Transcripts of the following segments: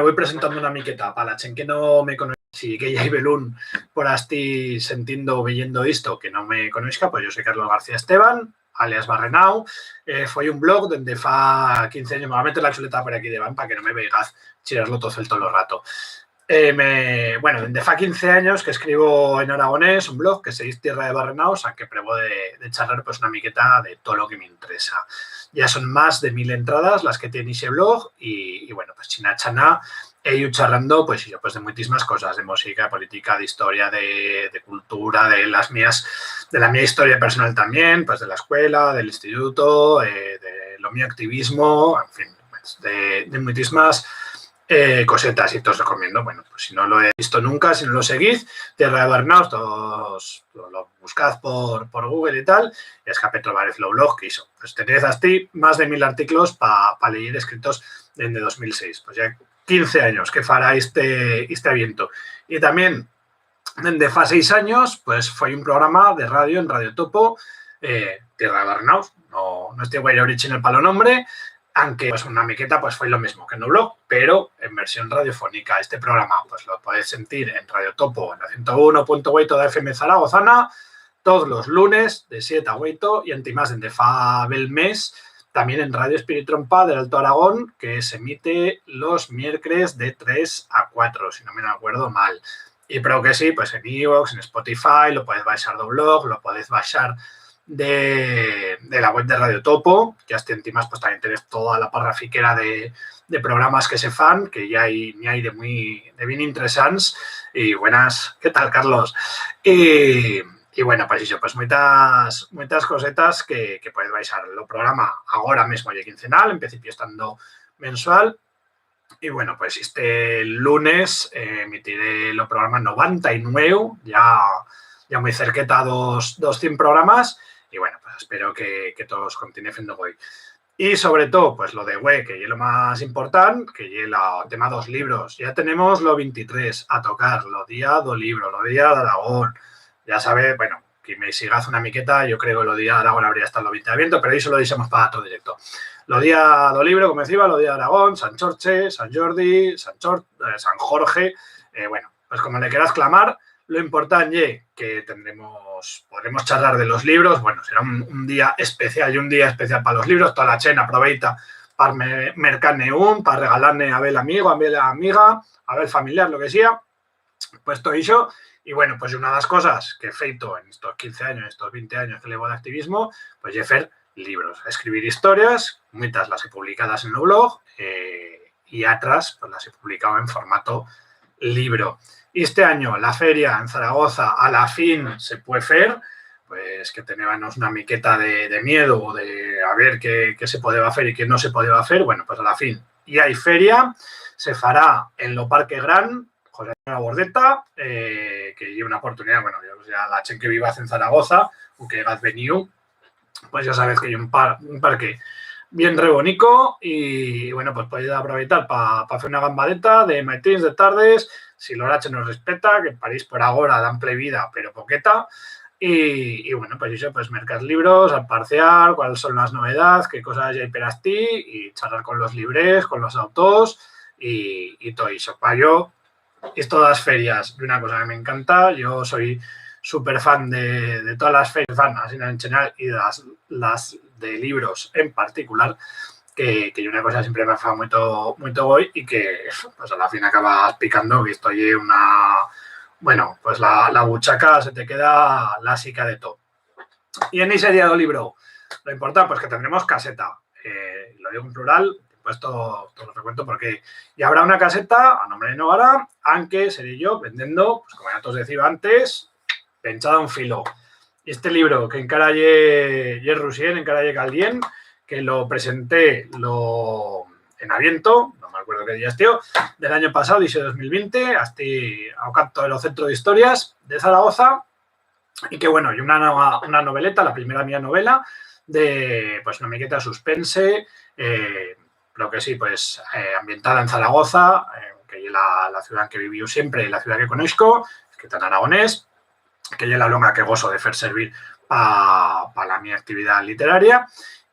voy presentando una miqueta para la gent que no me coneix, si que ya hay belún por así sentindo o viendo esto que no me conozca, pues yo soy Carlos García Esteban, alias Barrenau. Fue un blog donde fa 15 años, me voy a meter la chuleta por aquí de van para que no me veas chirarlo todo el rato. Bueno, desde fa 15 años que escribo en aragonés un blog que se dice Tierra de Barrenaos, aunque prevo de charlar pues una miqueta de todo lo que me interesa. Ya son más de 1000 entradas las que tiene ese blog y bueno, pues china chana he ido charlando pues de muchísimas cosas, de música, de política, de historia, de cultura, de la mía historia personal también, pues de la escuela, del instituto, de lo mío activismo, en fin, pues de muchísimas cosetas, y te os recomiendo, bueno, pues si no lo he visto nunca, si no lo seguís, Tierra de Barrenaos, todos lo buscad por Google y tal, y Escape trobar el blog que hizo. Pues tenéis así más de 1000 artículos para leer escritos desde 2006, pues ya 15 años que fará este evento. Y también, desde fa 6 años, pues fue un programa de radio en Radio Topo, Tierra de Barrenaos, no estoy guay original para el nombre, aunque pues una miqueta pues fue lo mismo que en un blog, pero en versión radiofónica. Este programa pues lo podéis sentir en Radio Topo, en la 101.8 de FM Zaragozana, todos los lunes de 7 a 8 y antimás en fa del mes, también en Radio Espíritu Trompa del Alto Aragón, que se emite los miércoles de 3 a 4, si no me acuerdo mal. Y pero que sí, pues en iVoox, en Spotify, lo podéis baixar del blog, lo podéis baixar de la web de Radio Topo, que hasta encima pues también tenéis toda la parrafiquera de programas que se fan, que ya hay de bien interesantes. Y buenas, ¿qué tal, Carlos? Y bueno, pues eso, pues muchas cosetas que podéis baixar. El programa ahora mismo ya quincenal, en principio estando mensual. Y bueno, pues este lunes emitiré el programa 99, ya muy cerqueta a 200 programas. Y bueno, pues espero que todos continúen haciendo hoy. Y sobre todo, pues lo de web, que es lo más importante, que es el tema de los libros. Ya tenemos lo 23 a tocar, lo día do libro, lo día de Aragón. Ya sabe, bueno, que me sigas una miqueta, yo creo que lo día de Aragón habría estado lo 20 de viento, pero eso lo dijimos para todo directo. Lo día do libro, como decía, lo día de Aragón, San Chorche, San Jordi, San Jorge, bueno, pues como le quieras clamar. Lo importante es que podremos charlar de los libros. Bueno, será un día especial y un día especial para los libros. Toda la chena aproveita para mercarne para regalarle a ver amigo, a ver amiga, a ver familiar, lo que sea. Pues todo eso. Y bueno, pues una de las cosas que he feito en estos 15 años, estos 20 años que llevo de activismo, pues es hacer libros, escribir historias, muchas las he publicadas en el blog y otras pues las he publicado en formato libro. Y este año la feria en Zaragoza a la fin se puede hacer, pues que teníamos una miqueta de miedo o de a ver qué se podía hacer y qué no se podía hacer. Bueno, pues a la fin y hay feria, se fará en lo Parque Gran, José Manuel Bordeta, que lleva una oportunidad, bueno, ya la gente que viva en Zaragoza o que hayas venido, pues ya sabes que hay un parque bien re bonito y bueno, pues podéis aprovechar para hacer una gambadeta de maitines de tardes, si el horario nos respeta, que París por ahora dan vida, pero poqueta. Y bueno, pues eso, pues mercar libros, al parcial, cuáles son las novedades, qué cosas ya hay para ti y charlar con los libres, con los autores y todo eso. Para yo, es todas las ferias de una cosa que me encanta. Yo soy súper fan de todas las ferias, así en general, y las de libros en particular, que una cosa siempre me fa muy hoy y que pues a la fin acabas picando, que estoy bueno, pues la buchaca se te queda lásica de todo. Y en ese día del libro, lo importante pues que tendremos caseta, lo digo en plural, pues todo lo recuento porque ya habrá una caseta a nombre de Novara, aunque seré yo vendiendo, pues como ya te os decía antes, penchada a un filo. Y este libro que encara ye Rusien, encara ye Caldien, que lo presenté en Aviento, no me acuerdo qué día es, tío, del año pasado, dice 2020, hasta a canto de los centros de historias de Zaragoza, y que bueno, y una noveleta, la primera mía novela, de pues una miqueta suspense, lo que sí, pues ambientada en Zaragoza, que es la ciudad en que viví siempre, la ciudad que conozco, que está en aragonés, que es la longa que gozo de hacer servir para mi actividad literaria.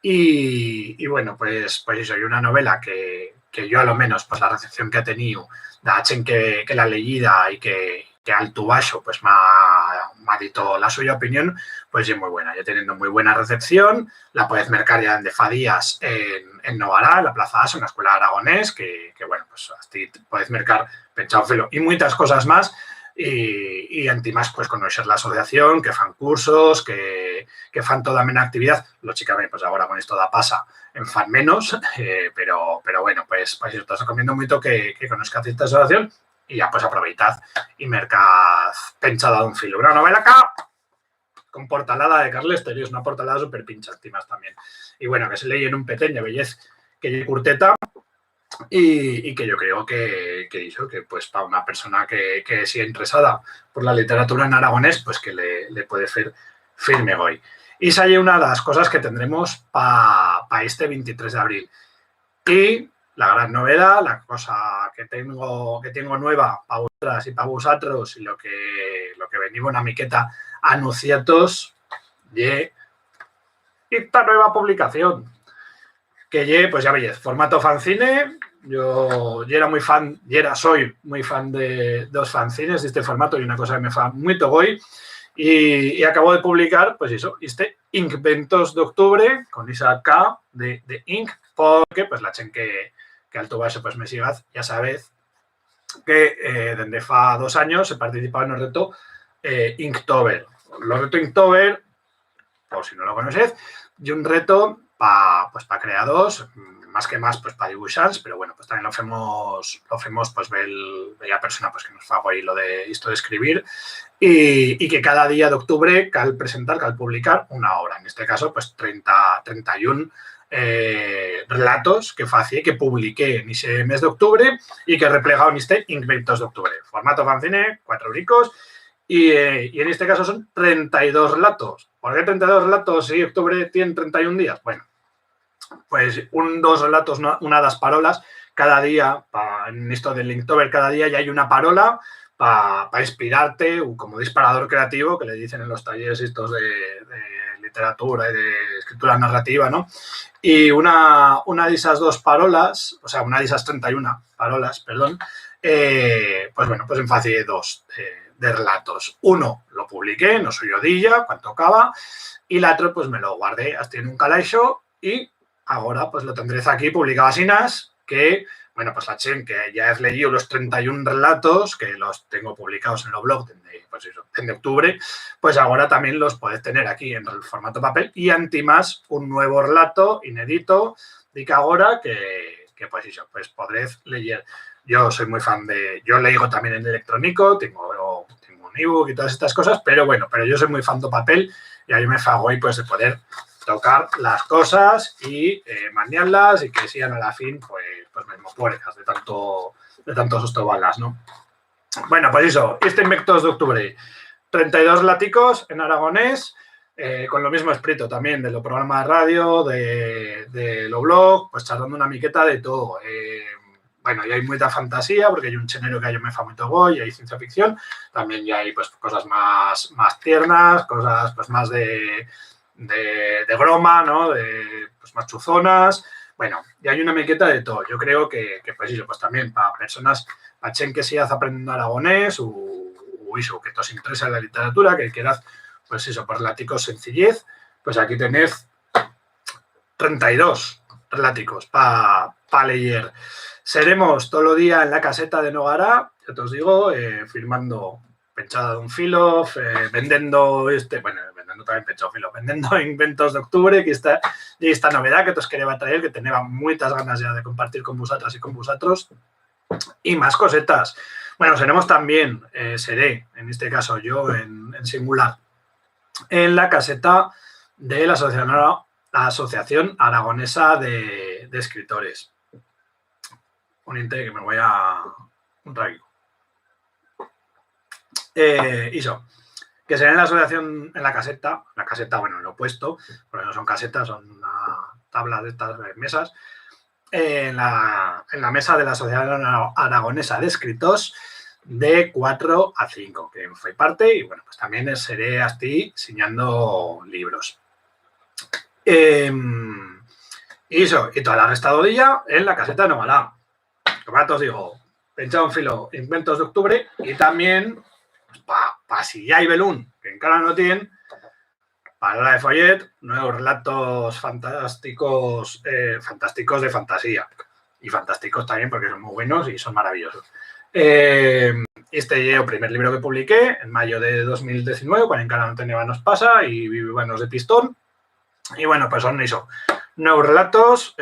Y bueno, pues eso, hay una novela que yo a lo menos, pues la recepción que ha tenido, la gente que la ha leído y que alto baixo pues m'ha dito la suya opinión, pues es muy buena, ya teniendo muy buena recepción, la puedes mercar ya de fa días en Novará, en la Plaza Aso, en la Escuela Aragonés, que bueno, pues así puedes mercar pensado filo y muchas cosas más, y antimás pues conocer la asociación, que fan cursos, que fan toda mena actividad, lógicamente pues ahora con esto da pasa en fan menos, pero bueno, pues yo te recomiendo mucho que conozcas esta asociación y ya pues aprovechad y mercad pensada de un filo. Una novela acá con portalada de Carles Terios, una portalada súper pincha antimas también. Y bueno, que se lee en un pequeño bellez que es curteta y que yo creo que hizo que pues para una persona que sea interesada por la literatura en aragonés, pues que le puede hacer firme hoy. Y esa es una de las cosas que tendremos para este 23 de abril. Y la gran novedad, la cosa que tengo nueva para vosotras y para vosotros y lo que venimos una miqueta anunciatos y esta nueva publicación que pues ya veis, formato fanzine. Yo soy muy fan de los fanzines de este formato y una cosa que me fa muy togoy y acabo de publicar pues eso, este Inkventos de octubre con esa K de Ink, porque pues la chen que alto base pues me sigas, ya sabéis que desde fa 2 años he participado en el reto Inktober. Los reto Inktober, por si no lo conocéis, y un reto para creados, más que más pues para dibujantes, pero bueno, pues también lo hacemos pues bella persona pues que nos hago ahí lo de esto de escribir y que cada día de octubre cal presentar, cal publicar una obra, en este caso pues 31 relatos que facie, que publiqué en ese mes de octubre y que replegado en este Inkventos de octubre. Formato fanzine, 4 euricos y en este caso son 32 relatos. ¿Por qué 32 relatos si octubre tiene 31 días? Bueno, pues dos relatos, una de las parolas, cada día, en esto del Inktober, cada día ya hay una parola para inspirarte, como disparador creativo, que le dicen en los talleres estos de literatura y de escritura narrativa, ¿no? Y una de esas dos parolas, o sea, una de esas 31 parolas, perdón, pues bueno, pues en fase dos de relatos. Uno lo publiqué, no soy odilla, cuando tocaba, y el otro pues me lo guardé hasta en un calaixo y ahora pues lo tendré aquí publicado así, que, bueno, pues la chen que ya he leído los 31 relatos, que los tengo publicados en los blogs en octubre, pues ahora también los podéis tener aquí en el formato papel y antimás un nuevo relato inédito de ahora que pues eso, pues podréis leer. Yo soy muy fan yo leo también en electrónico, tengo un ebook y todas estas cosas, pero bueno, yo soy muy fan de papel y ahí me fago ahí pues de poder tocar las cosas y maniarlas y que sean a la fin pues memopóricas de tanto sostobalas, ¿no? Bueno, pues eso, este Inkventos de octubre, 32 láticos en aragonés, con lo mismo espíritu también de los programas de radio, de lo blog, pues charlando una miqueta de todo. Bueno, ya hay mucha fantasía, porque hay un chenero que yo me fa muy togo y hay ciencia ficción. También ya hay pues cosas más tiernas, cosas pues más de broma, ¿no? De pues más chuzonas. Bueno, ya hay una miqueta de todo. Yo creo que pues eso, pues también para personas, para chen que sigas aprendiendo aragonés o eso, que os interesa la literatura, que quieras, pues eso, por relaticos sencillez, pues aquí tenéis 32 relaticos para leer. Seremos todo el día en la caseta de Nogará, ya te os digo, firmando penchada de un filo, vendiendo vendiendo también penchado filo, vendiendo Inkventos de octubre, que esta novedad que os quería traer, que tenía muchas ganas ya de compartir con vosotras y con vosotros, y más cosetas. Bueno, seremos también, seré, en este caso yo, en singular, en la caseta de la Asociación Aragonesa de Escritores. Un inte que me voy a un traguito. Eso, que será en la asociación, en la caseta, bueno, lo he puesto, porque no son casetas, son una tabla de estas mesas, en la mesa de la Asociación Aragonesa de Escritores de 4 a 5, que fue parte, y bueno, pues también seré así enseñando libros. Y eso, y toda la restadilla en la caseta de Novará. tomatos, digo, penchado en filo, inventos de octubre, y también, pues, para si ya hay Belún, que en cara no tienen, para la de Follet, nuevos relatos fantásticos, fantásticos de fantasía. Y fantásticos también porque son muy buenos y son maravillosos. Este es el primer libro que publiqué en mayo de 2019, cuando encara no tenía nos pasa y vivanos de pistón. Y bueno, pues son eso, nuevos relatos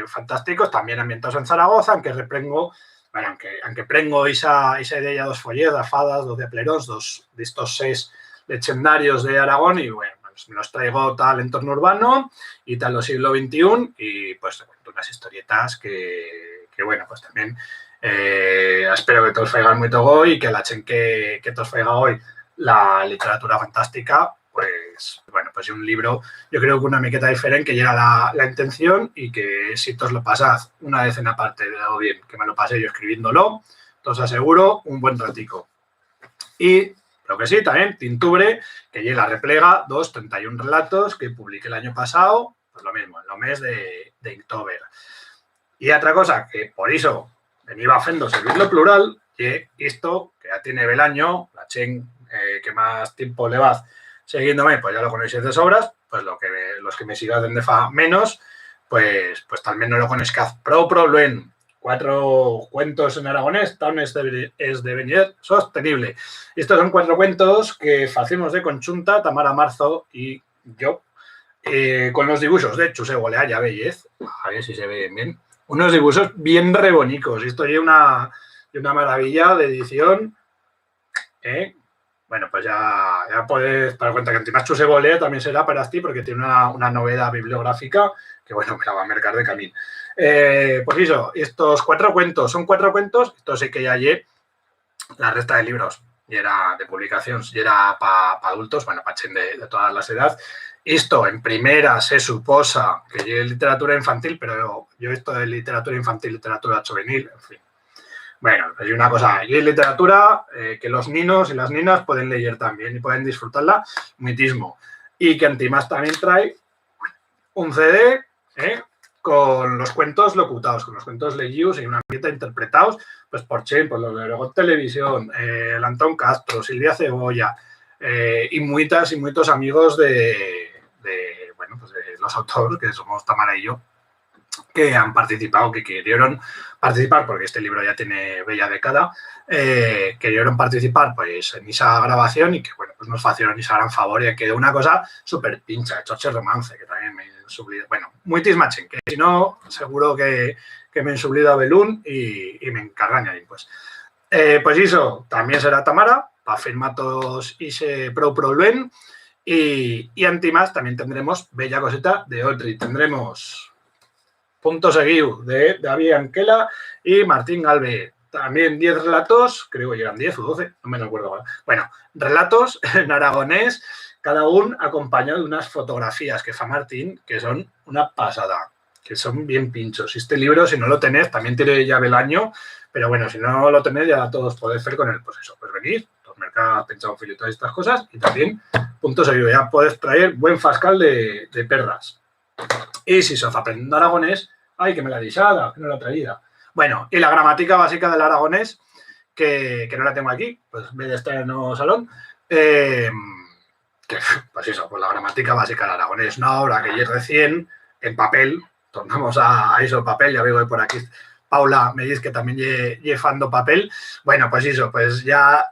fantásticos, también ambientados en Zaragoza, aunque reprengo, bueno, aunque prengo esa idea dos follets, de fadas, dos de plerós, dos de estos 6 legendarios de Aragón, y bueno, pues me los traigo tal entorno urbano y tal los siglo XXI, y pues te cuento unas historietas que bueno, pues también espero que todos faigan muy togo y que la chen que todos faiga hoy la literatura fantástica, pues bueno, pues un libro, yo creo que una miqueta diferente, que llega la intención y que si todos lo pasad una vez en aparte de algo bien, que me lo pasé yo escribiéndolo, os aseguro un buen ratico. Y lo que sí, también, Tintubre, que llega a replega 31 relatos que publiqué el año pasado, pues lo mismo, en el mes de octubre. Y otra cosa, que por eso venía haciendo servirlo plural, que esto, que ya tiene el año, la chen que más tiempo le va siguiéndome, pues ya lo conocéis de sobras, pues los que me sigan de fa menos, pues tal vez no lo conozcáis. Luen, 4 cuentos en aragonés, tan es de venir sostenible. Estos son 4 cuentos que hacemos de conjunta, Tamara Marzo y yo, con los dibujos de Chuse Goleaya Bellez, a ver si se ve bien, unos dibujos bien rebonicos. Esto es una maravilla de edición. Bueno, pues ya puedes dar cuenta que encima Chuse Golea también será para ti, porque tiene una novedad bibliográfica que, bueno, me la va a mercar de camino. Pues eso, estos 4 cuentos son 4 cuentos. Esto sí que ya llegué la resta de libros y era de publicación, y era para adultos, bueno, para chen de todas las edades. Esto en primera se suposa que es literatura infantil, pero yo esto de literatura infantil, literatura juvenil, en fin. Bueno, hay una cosa, y hay literatura que los niños y las niñas pueden leer también y pueden disfrutarla muchísimo. Y que Antimás también trae un CD con los cuentos locutados, con los cuentos leídos y una ambiente interpretados, pues por ejemplo, los de Aragón Televisión, el Antón Castro, Silvia Cebolla, y muchos amigos bueno, pues de los autores, que somos Tamara y yo, que han participado, que quisieron participar, porque este libro ya tiene bella década, quisieron participar pues en esa grabación y que, bueno, pues nos hicieron ese gran favor y quedó una cosa súper pincha, Choche Romance, que también me sublido, bueno, muy tismachen, que si no, seguro que me han sublido a Belún y me encargan ahí, pues. Pues eso, también será Tamara, para firmar todos ese Luen, y Antimás también tendremos bella cosita de Otri, tendremos Punto Seguido de David Anquela y Martín Galve. También 10 relatos, creo que eran 10 o 12, no me acuerdo. Bueno, relatos en aragonés, cada uno acompañado de unas fotografías que fa Martín, que son una pasada, que son bien pinchos. Este libro, si no lo tenéis, también tiene llave el año, pero bueno, si no lo tenéis, ya todos podéis hacer con él. Pues eso, pues venir, los mercados, pensado filo y todas estas cosas, y también Punto Seguido, ya podéis traer buen fascal de perras. Y si se os aprendiendo aragonés, ay, que me la disada, que no la traída. Bueno, y la gramática básica del aragonés, que no la tengo aquí, pues en vez de estar en el nuevo salón, que, pues eso, pues la gramática básica del aragonés, una obra que es recién en papel, tornamos a eso, papel, ya veo por aquí, Paula me dice que también llevando papel, bueno, pues eso, pues ya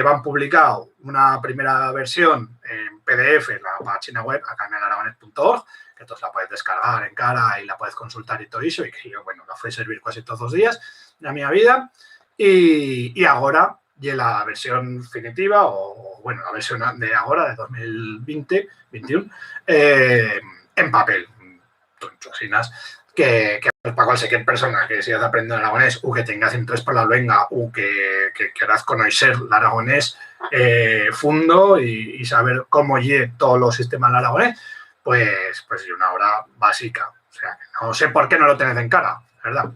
van publicado una primera versión en PDF en la página web, acá en elaragones.org, que todos la puedes descargar en cara y la puedes consultar y todo eso, y que yo, bueno, la fui a servir casi todos los días de mi vida, y ahora y la versión definitiva, o bueno, la versión de ahora, de 2020-21, en papel, que para cualquier persona que sigas aprendiendo aragonés o que tengas interés por la luenga o que quieras conocer el aragonés fundo y saber cómo lleva todos los sistemas del aragonés, pues es una obra básica. O sea, no sé por qué no lo tenés en cara, ¿verdad?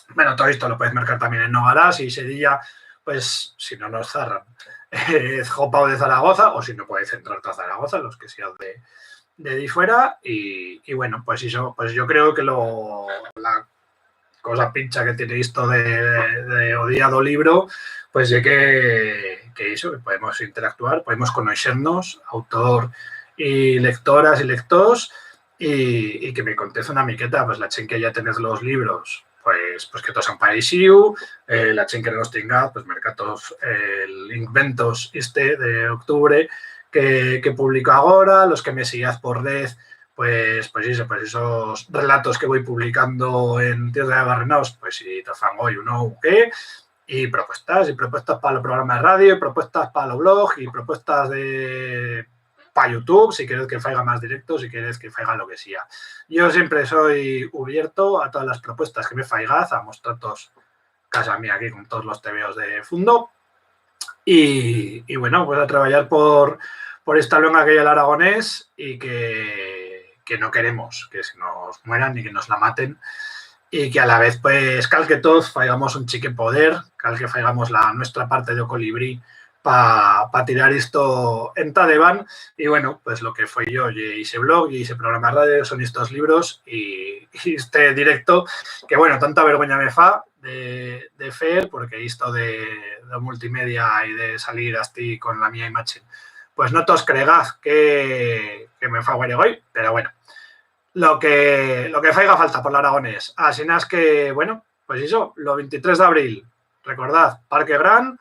Bueno, todo esto lo puedes marcar también en Nogarás y Sedilla, pues si no nos zarran, Jopao de Zaragoza, o si no podéis centrarte a Zaragoza, los que sean de ahí fuera, y bueno, pues eso, pues yo creo que cosa pincha que tiene esto de odiado libro, pues sé que eso, que podemos interactuar, podemos conocernos, autor y lectoras y lectors, y que me contéis una miqueta, pues la gent que ya tenéis los libros, pues que todos han parecido, la gent que no los tenga, pues mercatos, el Inventos de octubre que publico ahora, los que me sigáis por red, pues esos relatos que voy publicando en Tierra de Barrenaos, pues si te fan hoy uno qué, y propuestas para el programa de radio, y propuestas para los blogs, y propuestas para YouTube, si queréis que faiga más directos, si queréis que faiga lo que sea. Yo siempre soy abierto a todas las propuestas que me faigaz, a mostratos casa mía aquí con todos los tebeos de fondo, y bueno, pues a trabajar por esta luenga que hay el aragonés y que no queremos que se nos mueran ni que nos la maten, y que a la vez, pues, cal que todos faigamos un chique poder, cal que faigamos la nuestra parte de colibrí para tirar esto en Tadeban. Y bueno, pues lo que fue yo y ese blog y ese programa de radio son estos libros y este directo, que bueno, tanta vergüenza me fa de fer, porque esto de multimedia y de salir así con la mía imagen, pues no todos cregaz que me fa guay hoy, pero bueno, lo que faiga falta por el aragonés. Así es que, bueno, pues eso, lo 23 de abril, recordad, Parque Gran,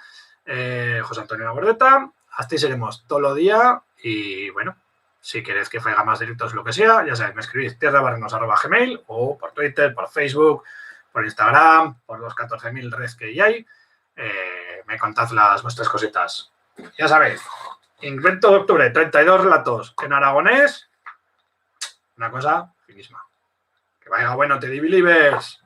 José Antonio Gordeta, así seremos todo el día, y bueno, si queréis que faiga más directos, lo que sea, ya sabéis, me escribís tierrabarrenos@gmail, o por Twitter, por Facebook, por Instagram, por los 14.000 redes que hay, me contad las vuestras cositas. Ya sabéis, Invento de octubre, 32 relatos en aragonés, una cosa finísima. Que vaya bueno, Teddy Believers.